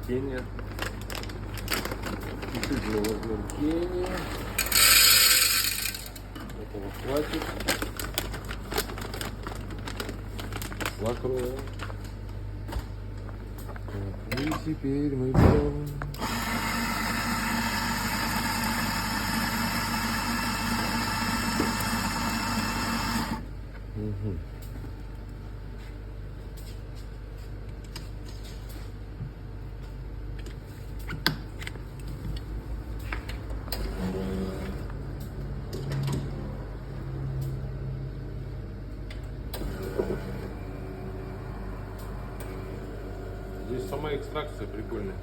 Кения. Чуть-чуть мы возьмем Кении. Этого хватит. Закроем. Так, и теперь мы берем... Угу. Здесь сама экстракция прикольная.